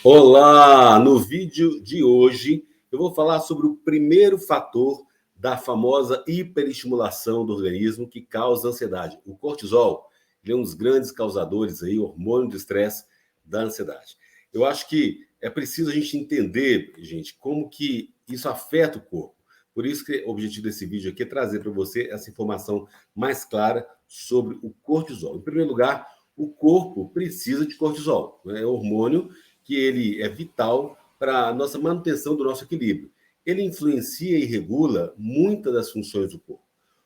Olá! No vídeo de hoje eu vou falar sobre o primeiro fator da famosa hiperestimulação do organismo que causa ansiedade. O cortisol, ele é um dos grandes causadores aí, hormônio de estresse da ansiedade. Eu acho que é preciso a gente entender, gente, como que isso afeta o corpo. Por isso que o objetivo desse vídeo aqui é trazer para você essa informação mais clara sobre o cortisol. Em primeiro lugar, o corpo precisa de cortisol, né? É um hormônio que ele é vital para a nossa manutenção do nosso equilíbrio. Ele influencia e regula muitas das funções do corpo.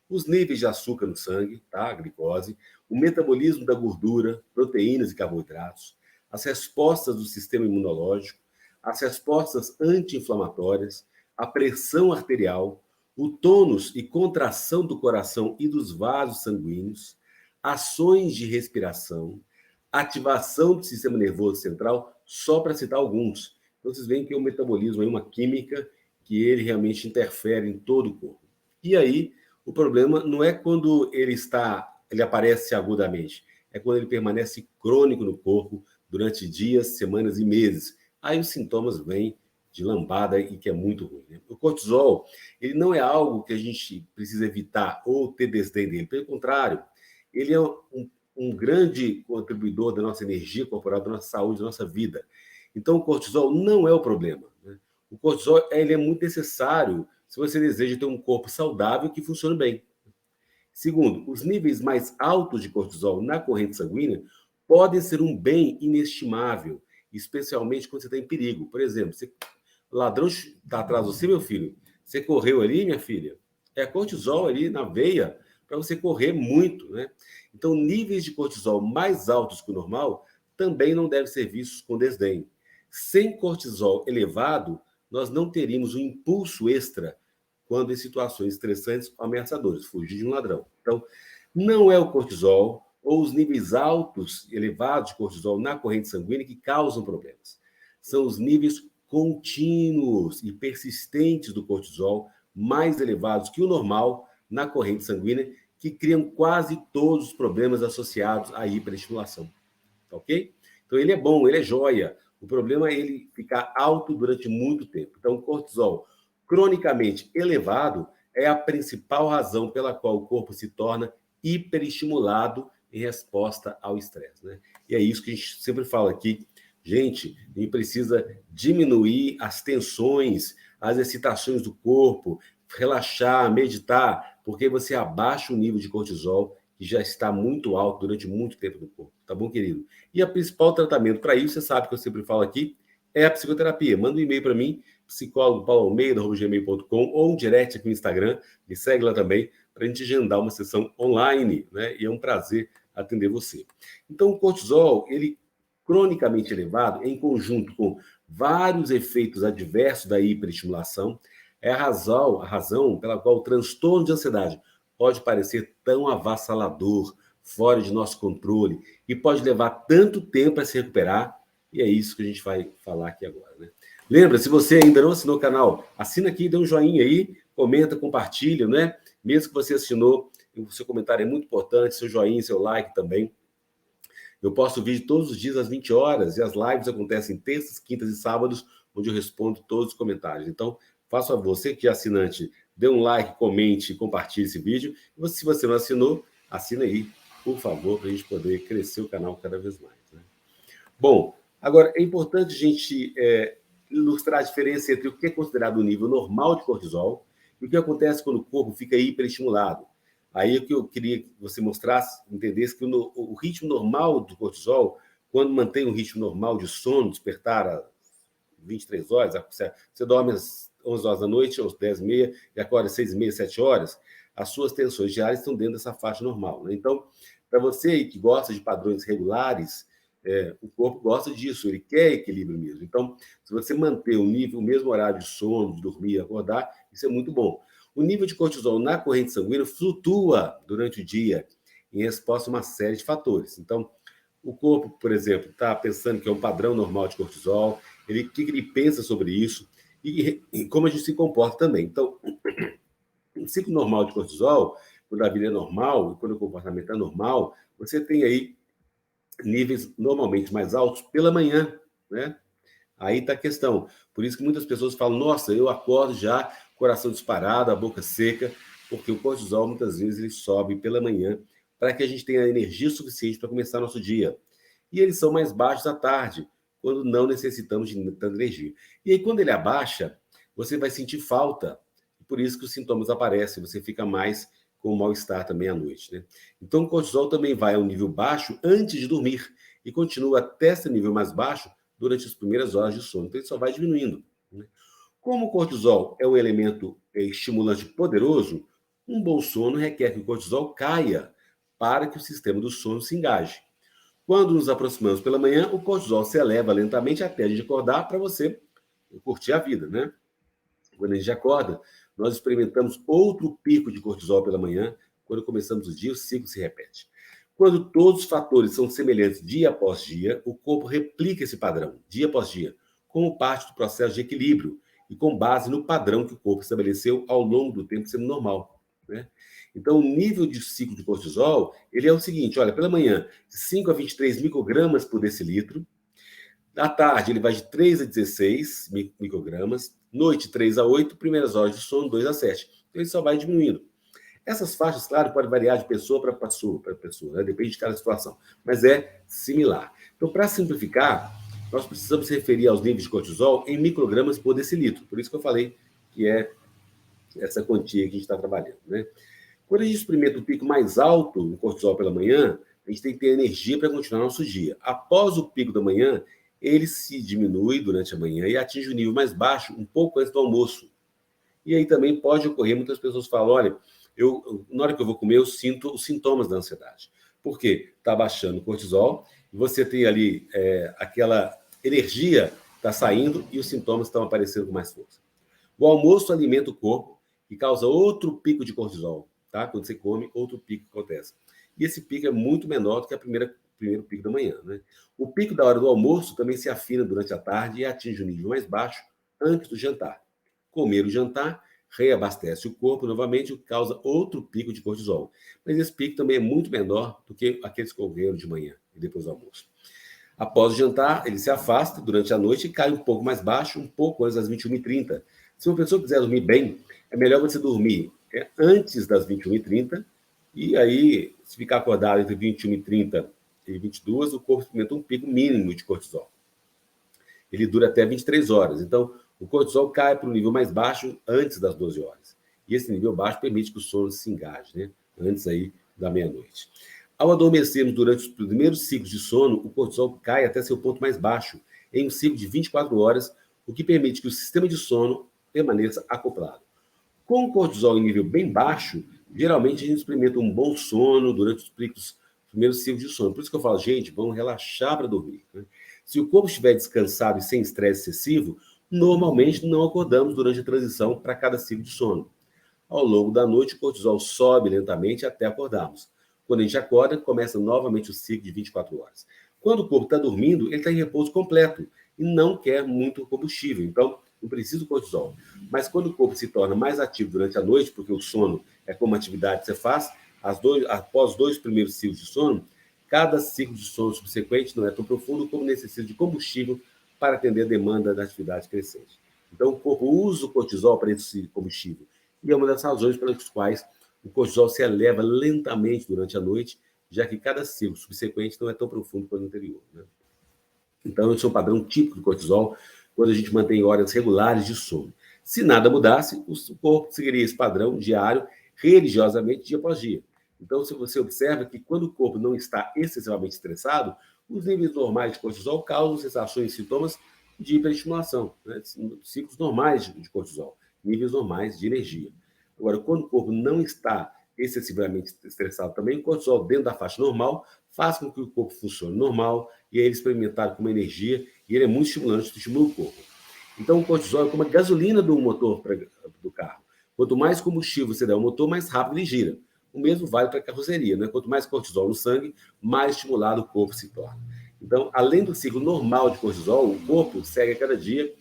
Os níveis de açúcar no sangue, tá? A glicose, o metabolismo da gordura, proteínas e carboidratos, as respostas do sistema imunológico, as respostas anti-inflamatórias, a pressão arterial, o tônus e contração do coração e dos vasos sanguíneos, ações de respiração, ativação do sistema nervoso central, só para citar alguns. Então, vocês veem que o metabolismo é uma química que ele realmente interfere em todo o corpo. E aí, o problema não é quando ele aparece agudamente, é quando ele permanece crônico no corpo durante dias, semanas e meses. Aí os sintomas vêm de lambada e que é muito ruim, né? O cortisol, ele não é algo que a gente precisa evitar ou ter desdém dele. Pelo contrário, ele é um grande contribuidor da nossa energia corporal, da nossa saúde, da nossa vida. Então, o cortisol não é o problema, né? O cortisol ele é muito necessário se você deseja ter um corpo saudável que funcione bem. Segundo, os níveis mais altos de cortisol na corrente sanguínea podem ser um bem inestimável, especialmente quando você está em perigo. Por exemplo, o ladrão está atrás de você, meu filho. Você correu ali, minha filha. É cortisol ali na veia para você correr muito, né? Então, níveis de cortisol mais altos que o normal também não devem ser vistos com desdém. Sem cortisol elevado, nós não teríamos um impulso extra quando em situações estressantes ou ameaçadoras, fugir de um ladrão. Então, não é o cortisol ou os níveis altos, elevados de cortisol na corrente sanguínea que causam problemas. São os níveis contínuos e persistentes do cortisol, mais elevados que o normal na corrente sanguínea, que criam quase todos os problemas associados à hiperestimulação. Tá ok? Então, ele é bom, ele é joia. O problema é ele ficar alto durante muito tempo. Então, o cortisol cronicamente elevado é a principal razão pela qual o corpo se torna hiperestimulado em resposta ao estresse, né? E é isso que a gente sempre fala aqui. Gente, a gente precisa diminuir as tensões, as excitações do corpo, relaxar, meditar, porque você abaixa o nível de cortisol que já está muito alto durante muito tempo no corpo, tá bom, querido? E o principal tratamento para isso, você sabe que eu sempre falo aqui, é a psicoterapia. Manda um e-mail para mim, psicólogo.pauloalmeida@gmail.com ou um direct aqui no Instagram, me segue lá também, para a gente agendar uma sessão online, né? E é um prazer atender você. Então, o cortisol, ele cronicamente elevado, em conjunto com vários efeitos adversos da hiperestimulação, é a razão pela qual o transtorno de ansiedade pode parecer tão avassalador, fora de nosso controle, e pode levar tanto tempo a se recuperar, e é isso que a gente vai falar aqui agora, né? Lembra, se você ainda não assinou o canal, assina aqui, dê um joinha aí, comenta, compartilha, né? Mesmo que você assinou, o seu comentário é muito importante, seu joinha, seu like também. Eu posto vídeo todos os dias às 20 horas e as lives acontecem terças, quintas e sábados, onde eu respondo todos os comentários. Então, faça a você que é assinante, dê um like, comente, compartilhe esse vídeo. E se você não assinou, assina aí, por favor, para a gente poder crescer o canal cada vez mais, né? Bom, agora é importante a gente ilustrar a diferença entre o que é considerado o nível normal de cortisol e o que acontece quando o corpo fica hiperestimulado. Aí o que eu queria que você mostrasse, entendesse que o ritmo normal do cortisol, quando mantém um ritmo normal de sono, despertar às 23 horas, você dorme às 11 horas da noite, às 10h30, e acorda às 6h30, 7 horas, as suas tensões diárias estão dentro dessa faixa normal, né? Então, para você que gosta de padrões regulares, o corpo gosta disso, ele quer equilíbrio mesmo. Então, se você manter o mesmo horário de sono, de dormir e acordar, isso é muito bom. O nível de cortisol na corrente sanguínea flutua durante o dia em resposta a uma série de fatores. Então, o corpo, por exemplo, está pensando que é um padrão normal de cortisol, o que ele pensa sobre isso e como a gente se comporta também. Então, o ciclo normal de cortisol, quando a vida é normal e quando o comportamento é normal, você tem aí níveis normalmente mais altos pela manhã, né? Aí está a questão. Por isso que muitas pessoas falam, nossa, eu acordo já, coração disparado, a boca seca, porque o cortisol, muitas vezes, ele sobe pela manhã para que a gente tenha energia suficiente para começar nosso dia. E eles são mais baixos à tarde, quando não necessitamos de tanta energia. E aí, quando ele abaixa, você vai sentir falta. Por isso que os sintomas aparecem, você fica mais com mal-estar também à noite, né? Então, o cortisol também vai a um nível baixo antes de dormir e continua até esse nível mais baixo durante as primeiras horas de sono. Então, ele só vai diminuindo, né? Como o cortisol é um elemento estimulante poderoso, um bom sono requer que o cortisol caia para que o sistema do sono se engaje. Quando nos aproximamos pela manhã, o cortisol se eleva lentamente até a gente acordar para você curtir a vida, né? Quando a gente acorda, nós experimentamos outro pico de cortisol pela manhã. Quando começamos o dia, o ciclo se repete. Quando todos os fatores são semelhantes dia após dia, o corpo replica esse padrão, dia após dia, como parte do processo de equilíbrio e com base no padrão que o corpo estabeleceu ao longo do tempo sendo normal, né? Então, o nível de ciclo de cortisol, ele é o seguinte, olha, pela manhã, 5 a 23 microgramas por decilitro, à tarde, ele vai de 3 a 16 microgramas. Noite, 3 a 8. Primeiras horas de sono, 2 a 7. Então, ele só vai diminuindo. Essas faixas, claro, podem variar de pessoa para pessoa, né? Depende de cada situação. Mas é similar. Então, para simplificar, nós precisamos se referir aos níveis de cortisol em microgramas por decilitro. Por isso que eu falei que é essa quantia que a gente está trabalhando, né? Quando a gente experimenta o pico mais alto no cortisol pela manhã, a gente tem que ter energia para continuar nosso dia. Após o pico da manhã, ele se diminui durante a manhã e atinge o nível mais baixo um pouco antes do almoço. E aí também pode ocorrer, muitas pessoas falam, olha, na hora que eu vou comer, eu sinto os sintomas da ansiedade. Por quê? Está baixando o cortisol, e você tem ali aquela energia está saindo e os sintomas estão aparecendo com mais força. O almoço alimenta o corpo e causa outro pico de cortisol, tá? Quando você come, outro pico acontece. E esse pico é muito menor do que o primeiro pico da manhã, né? O pico da hora do almoço também se afina durante a tarde e atinge o nível mais baixo antes do jantar. Comer o jantar reabastece o corpo novamente, o que causa outro pico de cortisol. Mas esse pico também é muito menor do que aqueles que ocorreram de manhã e depois do almoço. Após o jantar, ele se afasta durante a noite e cai um pouco mais baixo, um pouco antes das 21h30. Se uma pessoa quiser dormir bem, é melhor você dormir antes das 21h30, e aí, se ficar acordado entre 21h30 e 22h, o corpo experimenta um pico mínimo de cortisol. Ele dura até 23 horas. Então, o cortisol cai para o nível mais baixo antes das 12 horas. E esse nível baixo permite que o sono se engaje, né? Antes aí da meia-noite. Ao adormecermos durante os primeiros ciclos de sono, o cortisol cai até seu ponto mais baixo, em um ciclo de 24 horas, o que permite que o sistema de sono permaneça acoplado. Com o cortisol em nível bem baixo, geralmente a gente experimenta um bom sono durante os primeiros ciclos de sono. Por isso que eu falo, gente, vamos relaxar para dormir, né? Se o corpo estiver descansado e sem estresse excessivo, normalmente não acordamos durante a transição para cada ciclo de sono. Ao longo da noite, o cortisol sobe lentamente até acordarmos. Quando a gente acorda, começa novamente o ciclo de 24 horas. Quando o corpo está dormindo, ele está em repouso completo e não quer muito combustível. Então, não precisa do cortisol. Mas quando o corpo se torna mais ativo durante a noite, porque o sono é como uma atividade que você faz, após os 2 primeiros ciclos de sono, cada ciclo de sono subsequente não é tão profundo como necessita de combustível para atender a demanda da atividade crescente. Então, o corpo usa o cortisol para esse combustível. E é uma das razões pelas quais o cortisol se eleva lentamente durante a noite, já que cada ciclo subsequente não é tão profundo quanto o anterior, né? Então, esse é um padrão típico do cortisol quando a gente mantém horas regulares de sono. Se nada mudasse, o corpo seguiria esse padrão diário, religiosamente, dia após dia. Então, se você observa que quando o corpo não está excessivamente estressado, os níveis normais de cortisol causam sensações e sintomas de hiperestimulação, né? Ciclos normais de cortisol, níveis normais de energia. Agora, quando o corpo não está excessivamente estressado também, o cortisol dentro da faixa normal faz com que o corpo funcione normal e é ele experimentado com uma energia e ele é muito estimulante, estimula o corpo. Então, o cortisol é como a gasolina do motor do carro. Quanto mais combustível você der ao motor, mais rápido ele gira. O mesmo vale para a carroceria, né? Quanto mais cortisol no sangue, mais estimulado o corpo se torna. Então, além do ciclo normal de cortisol, o corpo segue a cada dia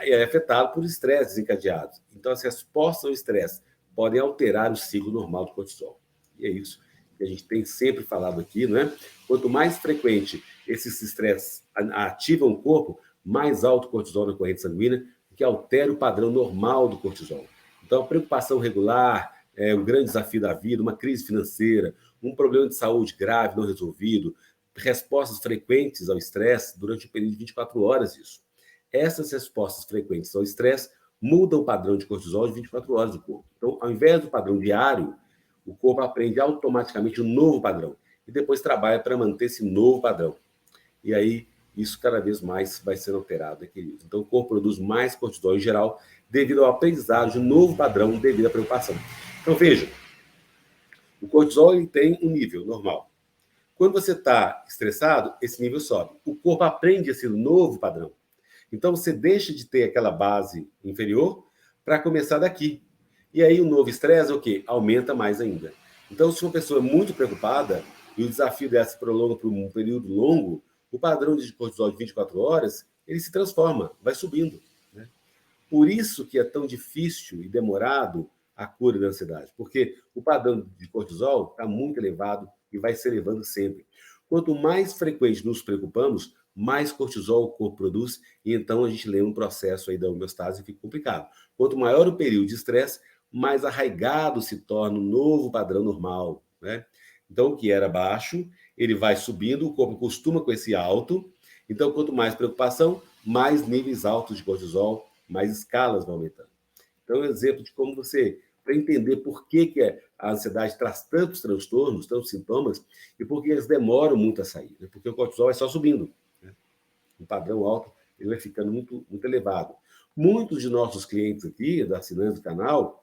é afetado por estresse desencadeados. Então, as respostas ao estresse podem alterar o ciclo normal do cortisol. E é isso que a gente tem sempre falado aqui, não é? Quanto mais frequente esses estresses ativam o corpo, mais alto cortisol na corrente sanguínea, o que altera o padrão normal do cortisol. Então, a preocupação regular, um grande desafio da vida, uma crise financeira, um problema de saúde grave não resolvido, respostas frequentes ao estresse durante o período de 24 horas isso. Essas respostas frequentes ao estresse mudam o padrão de cortisol de 24 horas do corpo. Então, ao invés do padrão diário, o corpo aprende automaticamente um novo padrão e depois trabalha para manter esse novo padrão. E aí, isso cada vez mais vai sendo alterado, querido. Então, o corpo produz mais cortisol em geral devido ao aprendizado de um novo padrão devido à preocupação. Então, veja, o cortisol ele tem um nível normal. Quando você está estressado, esse nível sobe. O corpo aprende esse novo padrão. Então, você deixa de ter aquela base inferior para começar daqui. E aí, o novo estresse é o quê? Aumenta mais ainda. Então, se uma pessoa é muito preocupada e o desafio dela se prolonga por um período longo, o padrão de cortisol de 24 horas, ele se transforma, vai subindo. Né? Por isso que é tão difícil e demorado a cura da ansiedade, porque o padrão de cortisol está muito elevado e vai se elevando sempre. Quanto mais frequente nos preocupamos, mais cortisol o corpo produz e então a gente lê um processo aí da homeostase e fica complicado. Quanto maior o período de estresse, mais arraigado se torna um novo padrão normal, né? Então, o que era baixo, ele vai subindo, o corpo acostuma com esse alto. Então, quanto mais preocupação, mais níveis altos de cortisol, mais escalas vão aumentando. Então, é um exemplo de como você, para entender por que a ansiedade traz tantos transtornos, tantos sintomas, e por que eles demoram muito a sair. Né? Porque o cortisol é só subindo. Né? O padrão alto ele vai ficando muito, muito elevado. Muitos de nossos clientes aqui, da assinantes do canal,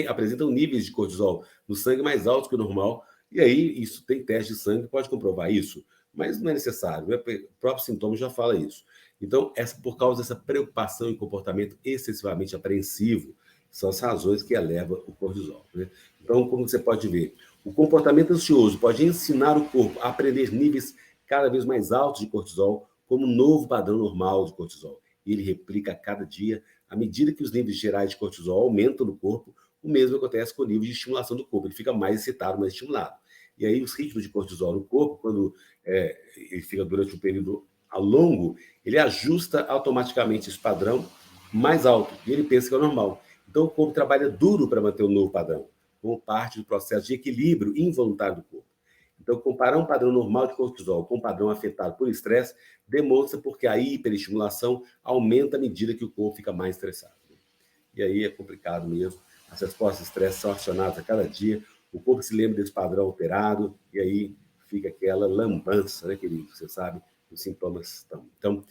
apresentam níveis de cortisol no sangue mais altos que o normal, e aí isso tem teste de sangue, pode comprovar isso, mas não é necessário, o próprio sintoma já fala isso. Então, por causa dessa preocupação e comportamento excessivamente apreensivo, são as razões que elevam o cortisol. Né? Então, como você pode ver, o comportamento ansioso pode ensinar o corpo a aprender níveis cada vez mais altos de cortisol como um novo padrão normal de cortisol. E ele replica a cada dia. À medida que os níveis gerais de cortisol aumentam no corpo, o mesmo acontece com o nível de estimulação do corpo. Ele fica mais excitado, mais estimulado. E aí os ritmos de cortisol no corpo, quando ele fica durante um período longo, ele ajusta automaticamente esse padrão mais alto. E ele pensa que é normal. Então o corpo trabalha duro para manter o novo padrão, como parte do processo de equilíbrio involuntário do corpo. Então, comparar um padrão normal de cortisol com um padrão afetado por estresse demonstra porque a hiperestimulação aumenta à medida que o corpo fica mais estressado. E aí é complicado mesmo. As respostas de estresse são acionadas a cada dia, o corpo se lembra desse padrão alterado e aí fica aquela lambança, né, querido? Você sabe, os sintomas estão. Então,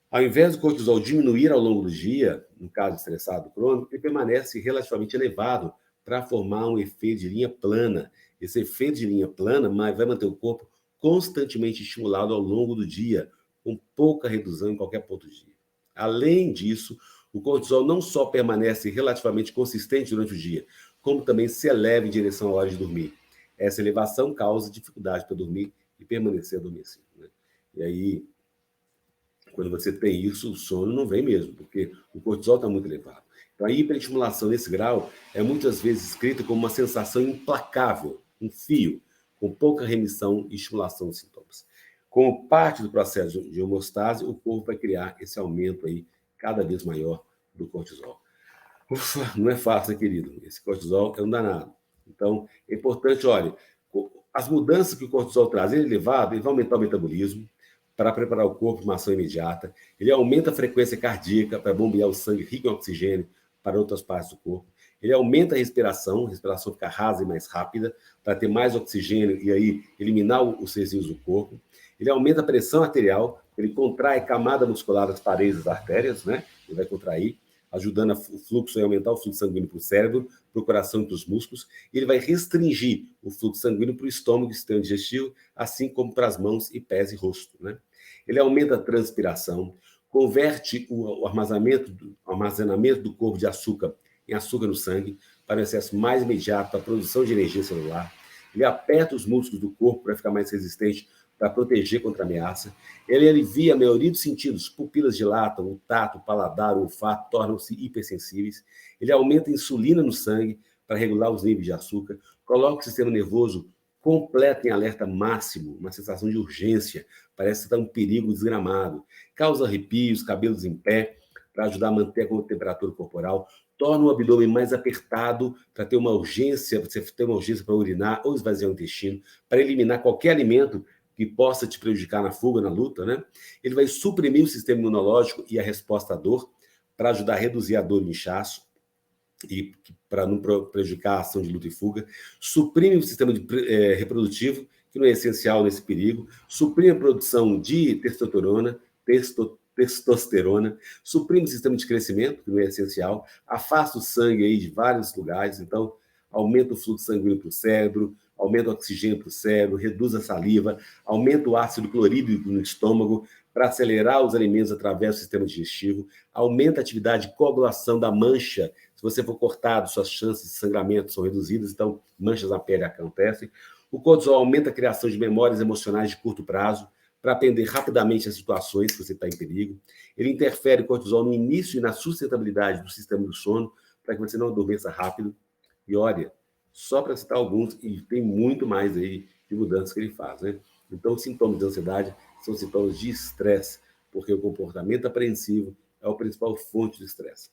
ao invés do cortisol diminuir ao longo do dia, no caso estressado crônico, ele permanece relativamente elevado para formar um efeito de linha plana. Esse efeito de linha plana vai manter o corpo constantemente estimulado ao longo do dia, com pouca redução em qualquer ponto do dia. Além disso, o cortisol não só permanece relativamente consistente durante o dia, como também se eleva em direção à hora de dormir. Essa elevação causa dificuldade para dormir e permanecer adormecido. Né? E aí, quando você tem isso, o sono não vem mesmo, porque o cortisol está muito elevado. Então, a hiperestimulação nesse grau é muitas vezes descrita como uma sensação implacável, um fio, com pouca remissão e estimulação dos sintomas. Como parte do processo de homeostase, o corpo vai criar esse aumento aí cada vez maior do cortisol. Ufa, não é fácil, né, querido? Esse cortisol é um danado. Então, é importante, olha, as mudanças que o cortisol traz, ele é elevado, ele vai aumentar o metabolismo, para preparar o corpo para uma ação imediata. Ele aumenta a frequência cardíaca para bombear o sangue rico em oxigênio para outras partes do corpo. Ele aumenta a respiração fica rasa e mais rápida, para ter mais oxigênio e aí eliminar os resíduos do corpo. Ele aumenta a pressão arterial, ele contrai a camada muscular das paredes das artérias, né? Ele vai contrair, ajudando o fluxo a aumentar o fluxo sanguíneo para o cérebro, para o coração e para os músculos. E ele vai restringir o fluxo sanguíneo para o estômago e sistema digestivo, assim como para as mãos e pés e rosto, né? Ele aumenta a transpiração, converte o armazenamento do corpo de açúcar em açúcar no sangue, para um acesso mais imediato à produção de energia celular. Ele aperta os músculos do corpo para ficar mais resistente, para proteger contra a ameaça. Ele alivia a maioria dos sentidos, pupilas dilatam, o tato, o paladar, o olfato tornam-se hipersensíveis. Ele aumenta a insulina no sangue para regular os níveis de açúcar, coloca o sistema nervoso completa em alerta máximo, uma sensação de urgência, parece que está um perigo desgramado, causa arrepios, cabelos em pé, para ajudar a manter a temperatura corporal, torna o abdômen mais apertado para ter uma urgência, você ter uma urgência para urinar ou esvaziar o intestino, para eliminar qualquer alimento que possa te prejudicar na fuga, na luta, né? Ele vai suprimir o sistema imunológico e a resposta à dor, para ajudar a reduzir a dor e o inchaço, e para não prejudicar a ação de luta e fuga, suprime o sistema reprodutivo, que não é essencial nesse perigo, suprime a produção de testosterona, suprime o sistema de crescimento, que não é essencial, afasta o sangue aí de vários lugares, então aumenta o fluxo sanguíneo para o cérebro, aumenta o oxigênio para o cérebro, reduz a saliva, aumenta o ácido clorídrico no estômago, para acelerar os alimentos através do sistema digestivo, aumenta a atividade de coagulação da mancha. Se você for cortado, suas chances de sangramento são reduzidas, então manchas na pele acontecem. O cortisol aumenta a criação de memórias emocionais de curto prazo, para atender rapidamente as situações que você está em perigo. Ele interfere o cortisol no início e na sustentabilidade do sistema do sono, para que você não adormeça rápido. E olha, só para citar alguns, e tem muito mais aí de mudanças que ele faz, né? Então, sintomas de ansiedade são sintomas de estresse, porque o comportamento apreensivo é a principal fonte de estresse.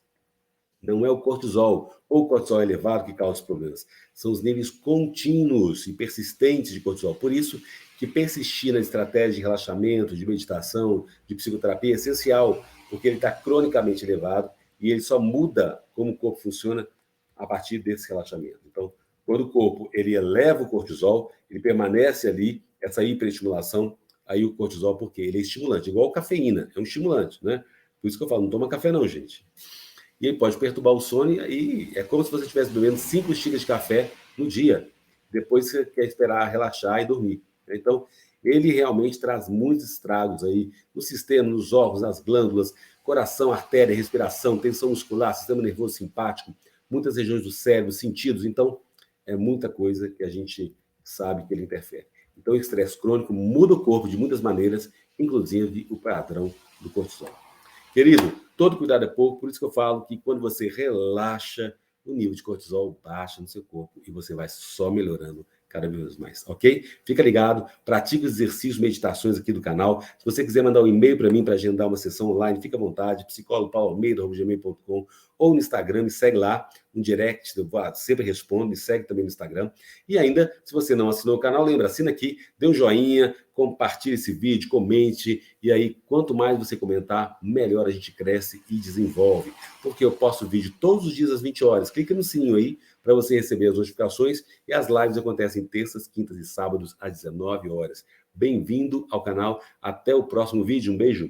Não é o cortisol ou o cortisol elevado que causa os problemas. São os níveis contínuos e persistentes de cortisol. Por isso que persistir na estratégia de relaxamento, de meditação, de psicoterapia é essencial, porque ele está cronicamente elevado e ele só muda como o corpo funciona a partir desse relaxamento. Então, quando o corpo ele eleva o cortisol, ele permanece ali, essa hiperestimulação, aí o cortisol, porque ele é estimulante, igual a cafeína, é um estimulante, né? Por isso que eu falo, não toma café não, gente. E ele pode perturbar o sono e é como se você estivesse bebendo 5 xícaras de café no dia. Depois você quer esperar relaxar e dormir. Então, ele realmente traz muitos estragos aí no sistema, nos órgãos, nas glândulas, coração, artéria, respiração, tensão muscular, sistema nervoso simpático, muitas regiões do cérebro, sentidos. Então, é muita coisa que a gente sabe que ele interfere. Então, o estresse crônico muda o corpo de muitas maneiras, inclusive o padrão do cortisol. Querido, todo cuidado é pouco, por isso que eu falo que quando você relaxa, o nível de cortisol baixa no seu corpo e você vai só melhorando cada vez mais, ok? Fica ligado, pratique os exercícios, meditações aqui do canal. Se você quiser mandar um e-mail para mim para agendar uma sessão online, fica à vontade, psicólogo.pauloalmeida@gmail.com ou no Instagram, me segue lá, no direct, eu sempre respondo, me segue também no Instagram. E ainda, se você não assinou o canal, lembra, assina aqui, dê um joinha, compartilhe esse vídeo, comente, e aí, quanto mais você comentar, melhor a gente cresce e desenvolve. Porque eu posto vídeo todos os dias às 20 horas. Clica no sininho aí para você receber as notificações, e as lives acontecem terças, quintas e sábados às 19 horas. Bem-vindo ao canal, até o próximo vídeo, um beijo.